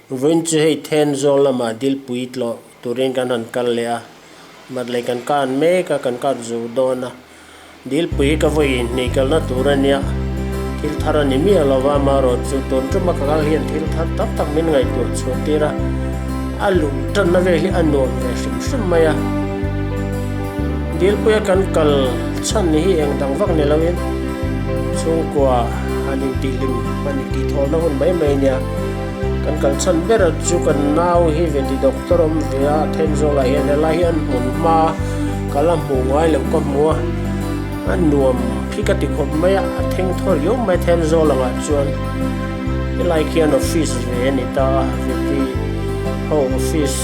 Vun chu hei Thenzawl lama Dilpui Tlawh turin kan han kal le a mat le kan kan me ka kan kan zo dona Dilpui ka voi nei kal na turania thil thara ni mi alawa maro chu ton chu makal hian thil thar tak tak min ngai tur chotira alu tan na ve hi anon ve sim maya Dilpui kan kal chan ni hi eng dang vak ne lawin chung kwa ani tilim ani ti thol na hun mai mai nia kan kal chan bera chu kan nau hi ve di doctor om via Thenzawl hian la hian mun ma kalam mu ngai le ko mu an nuam phi ka ti khop mai a theng thor yo mai Thenzawl anga chuan ilai khian office ve ni ta ve ti ho office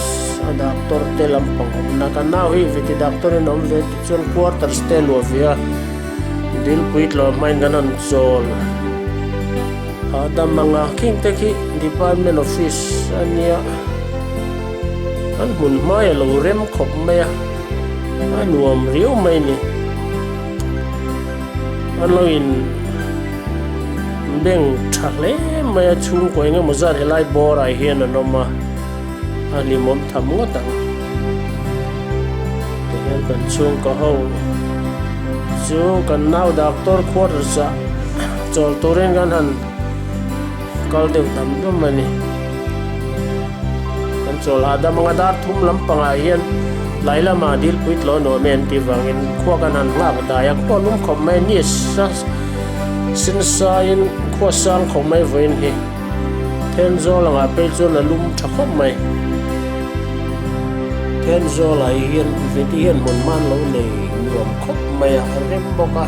a doctor te lampang na kan nau hi ve ti doctor nom ve ti chuan quarters te lo via Dilpui Tlawh main ganan zol ada mga king teki department office ania an hun mai lo rem khop maya anuam riu mai ni aloin beng thale maya chung ko enga mazar helai bor ai hian anoma ali mom tham ngotang hian kan chung ko ho chu kan nau doctor quarter sa chol toren gan han kal deu tam do mani kan chol ada mga dar thum lampanga hian laila ma Dilpui Tlawh no men ti wangin khwa kan han nga dayak to lum khom mai ni sa sin sain khwa sang khom mai voin hi Thenzawl anga pe chon lum thakop mai Thenzawl ai hian veti hian mon man lo nei nuam khop mai a rem boka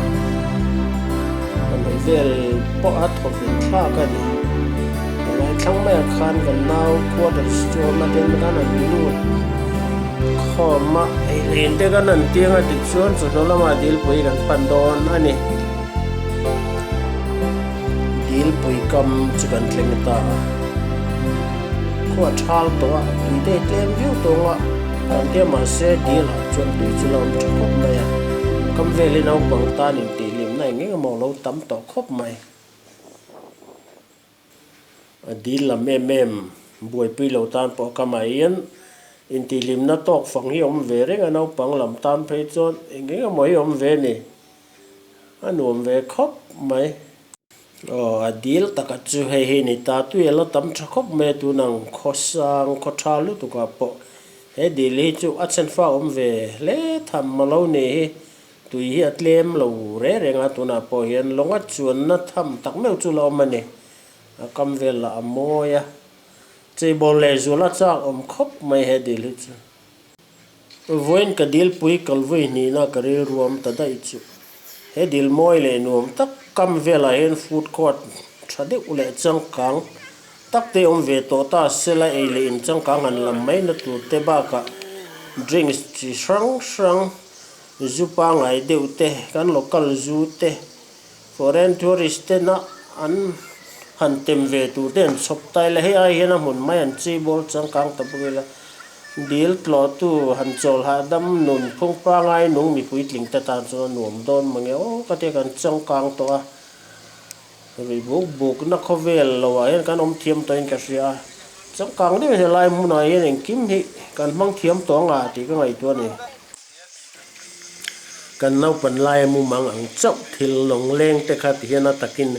an vel po at khop tha ka ni thang mai khan kan nau quarter store na den kan an lu khoma ai len te kan an tianga ti chuan chu no lama Dilpui kan pandon ani Dilpui kam chu kan thleng ta ko thal to a te tlem view to a an te ma se dil chuan tu chu lom thop mai kam veli nau pang ta nin ti lim nai nge mo lo tam to khop mai dil la mem buai pi lo tan po kamaian inti lim na tok fang hi om ve reng anau pang lam tan phei chon engeng moi om ve ni anuam ve khop mai adil taka chu hei hi ni ta tu elo tam tha khop me tu nang khosang khothalu tu ka po he dil hi chu achen fa om ve le tham malo ni hi tu hi atlem lo re renga tu na po hian longa chuan na tham tak meu chu lo mani kam vel la amoya chei bol le zula cha om khop mai he dil chu voin ka Dilpui kal voi ni na kare ruam ta dai chu he dil moi le nuam tak kam vela hen food court thade ule changkang tak te om ve to ta sela e le in changkang an lam mai na tu te ba ka drinks chi shrang zupa ngai deute kan local zu te foreign tourist te na an han tem ve tu den sop tai la he ai hian mun mai an chi bol changkang ta bula Dil Tlawh tu han chol ha dam nun phung pa ngai nung mi pui tling ta tan so nuam don mange o ka te kan changkang to a ri buk na khovel lo wa hian kan om thiam to in ka ria changkang de he lai mun ai hian kim hi kan mang thiam to nga ti ka ngai to ni kan nau pan lai mu mang ang chau thil long leng te khat hian a takin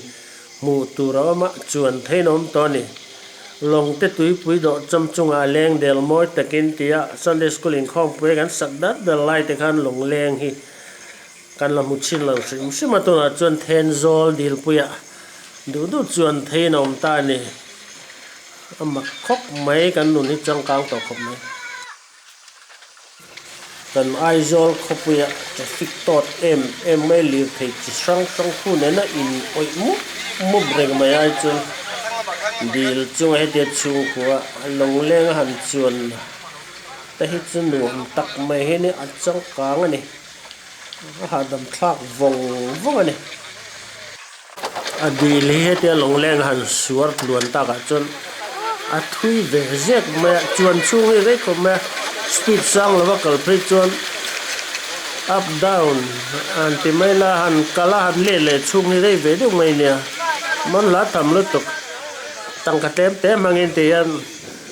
mu tu ra ma chuan theinom to ni long te tui pui do cham chunga leng del moi takin tia Sunday school in khom pui kan sak dat bel lai te khan long leng hi kan la mu chin lo sim ma to na chuan Thenzawl Dilpui a du chuan theinom ta ni ama khop mai kan nun hi changkang to khop mai kan aizol khopuya traffic tot em mai li thei chi sang khu ne na in oi mu breng mai ai chun dil chung he te chung khuwa long leng han chuan ta hi chu nuam tak mai he ni achang kang ani ha dam thak vong ani adil he te long leng han suar luan ta ka chun a thui ve zek mai chuan chung hi re ko mai speed sang lova kal pre chuan up down anti mai la han kala han le chung hi re ve du mai nia mon la tam lu tuk tang ka tem te mangin te yan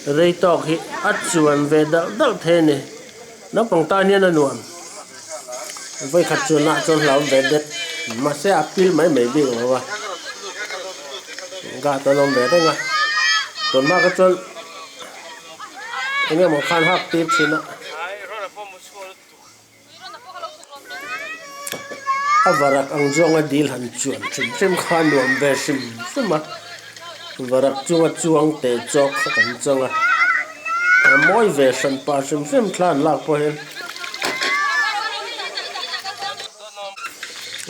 rei tok hi at chuan ve dal the ni nó bằng ta nhiên là nuông với khát chuan nãy chuan lão về đất mà sẽ apil mấy mấy bị rồi gà tao nông về đấy nghe tuần mà cái chuan anh em một khăn hấp tiếp xin ạ varak ang zonga dil han chuan chim khan nuông về sim mà varak chuang te chok kan changa moi ve san pa sim thlan lak po hen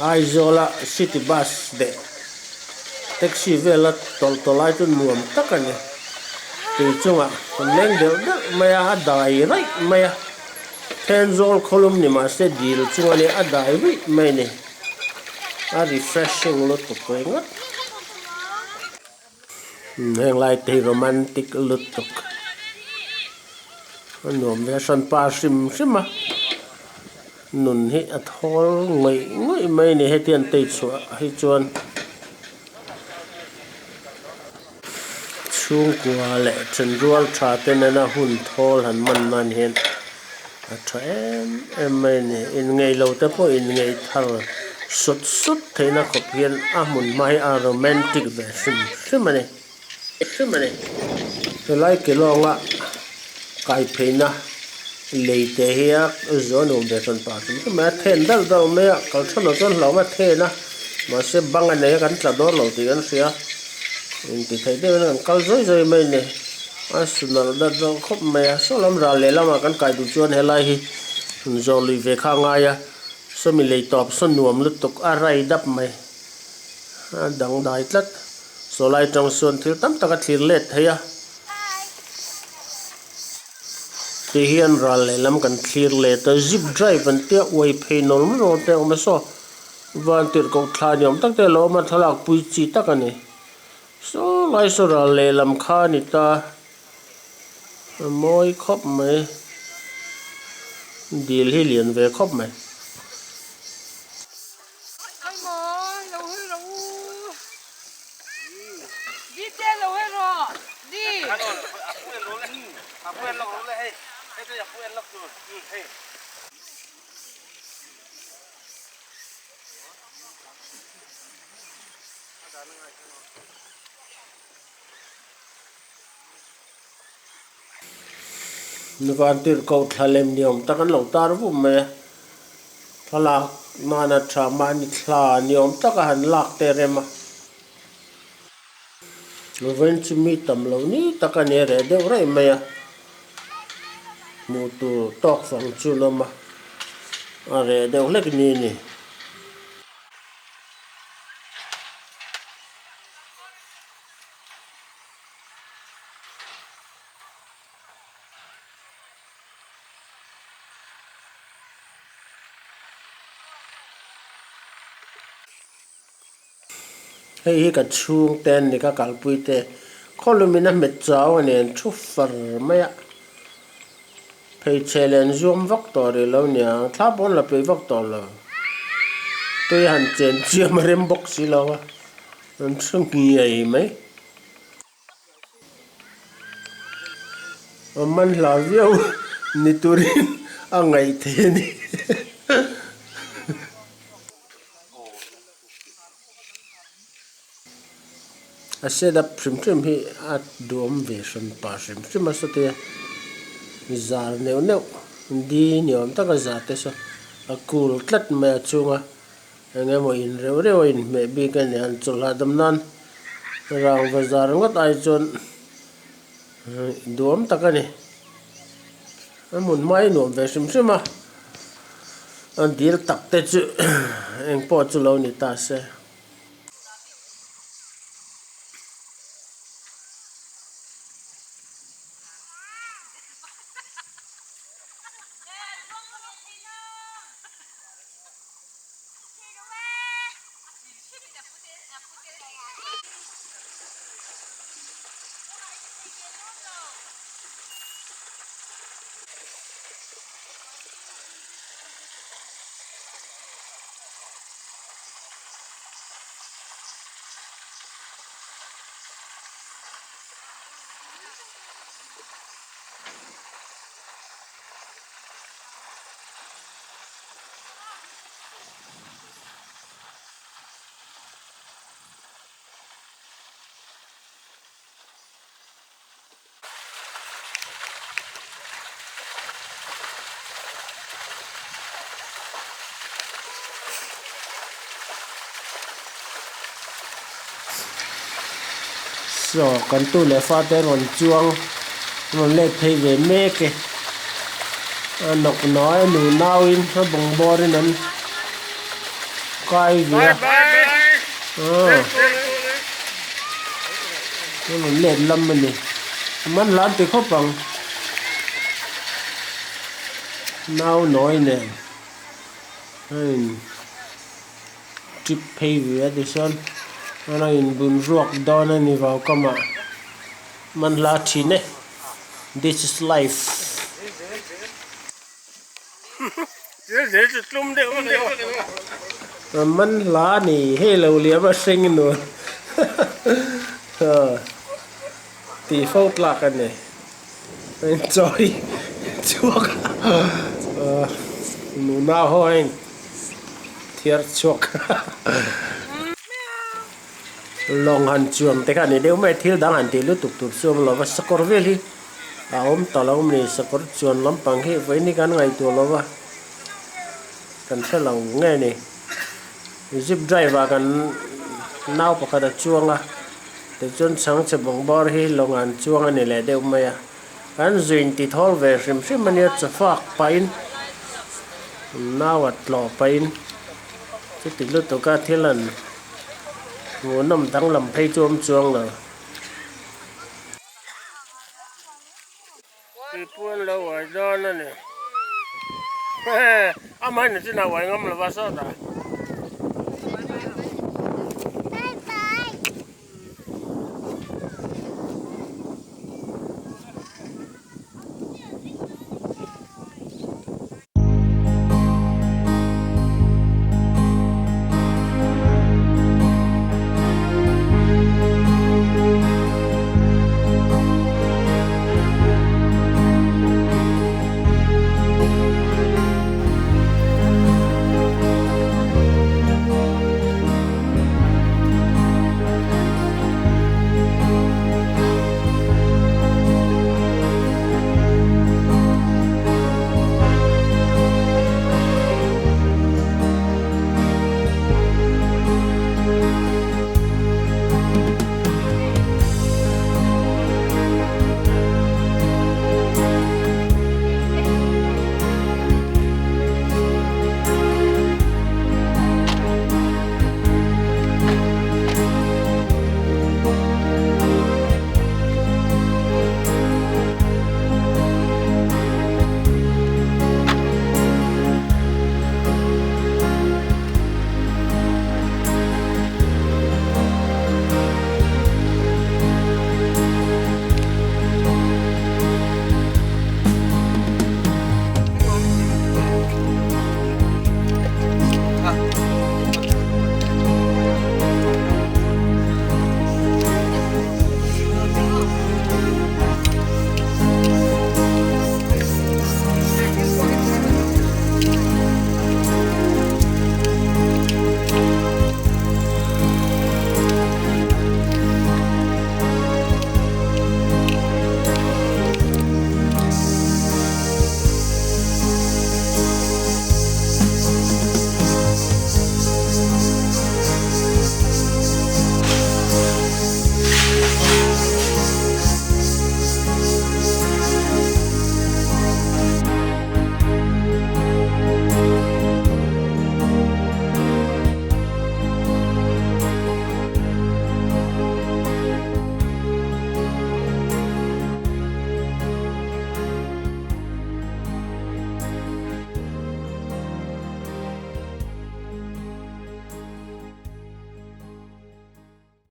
ai zola city bus de taxi vela tolai tu nuam takani ti chunga leng de maya dai rai maya Thenzawl kolum ni ma se dil chunga ni adai ri mai ni a refreshing lot to koinga heng lai te romantic lot to nuam ve san pa sim nun hi a thol ngoi mai ni hetian te chua hi chuan chung kwa le chen rual tha te na hun thol han man hen a thren em mai ni in ngei lo te po in ngei thar sut theina khop hian a mun mai a romantic ve sim ani lai ke longa kai pheina leite hiya zonu be son pa ma then dal me kal thano chon lo ma the na ma se bang ane kan tla dor lo ti an sia in ti thai de an kal zoi mai ne a sunal da do khop me so lam ra le lama kan kai du chuan helai hi zoli ve kha nga ya so mi le top son nuam lu tuk a rai dap mai a dang dai tlat so lai tong son thil tam taka thlir let heya ti hian ral le lam kan thlir le ta zip drive an tia wai phainol ro te ma so van tir ko thla niom tak te lo ma thalak pui chi tak ani so lai so ral le lam kha ni ta moi khop mai dil hi lian ve khop mai van tir ko thalem niom takan lo tar vu me thalak mana thama ni thla niom taka han lak te rema loven chimi tam lo ni takane re de rai me mu tu tok fang chu lama are de lek ni hei ka chung ten ni ka kalpui te kolumina met chaw anen thu far maya phei challenge zoom vak to re lo nia thla bon la pe vak to lo pe han chen chiam rem box si lo wa an chung ngi ai mai man la viau ni turin a ngai the ni a set up trim hi at dom version pa trim so te zar neu di niom ta ka za te so a cool tlat me chunga enge mo in reu in me bi ka ne an chula dam nan rang bazar ngot ai chon dom ta ka ni amun mai no version ma an dil tak te chu eng po chu lo ni ta se so kan tu le fa te ron chuang ron le thei ve me ke nok nói nu nau in ha bong bor in an kai ve nó lên lâm mình mình làm thì khó bằng nào nói nè chip pay về đi son nó in bún ruột đó nên vào cơ mà mình là chỉ nè this is life mình là nè hay lâu liếm mà sinh nữa thì phốt lạc anh này enjoy chuộc nụ nào thôi thiệt chuộc lòng hành chuồng thế cái này nếu mấy thiếu đang hành thì lúc tục tục xuông là và score về đi tao lòng này score chuồng lắm bằng cái với những cái ngày tuổi là và cần phải lòng nghe này zip drive cần nào bạc cái chuông à để chọn sáng sẽ bằng bò hi lòng hành chuông anh này là đều mày anh duyên thì thol về xem mình nhớ sẽ phát pain nào Tlawh pain chứ từ lúc tôi cả thiên lần muốn nằm tăng làm thay chuông chuông rồi Dilpui lâu rồi đó nè anh mấy này thế nào vậy ngâm là bao sao ta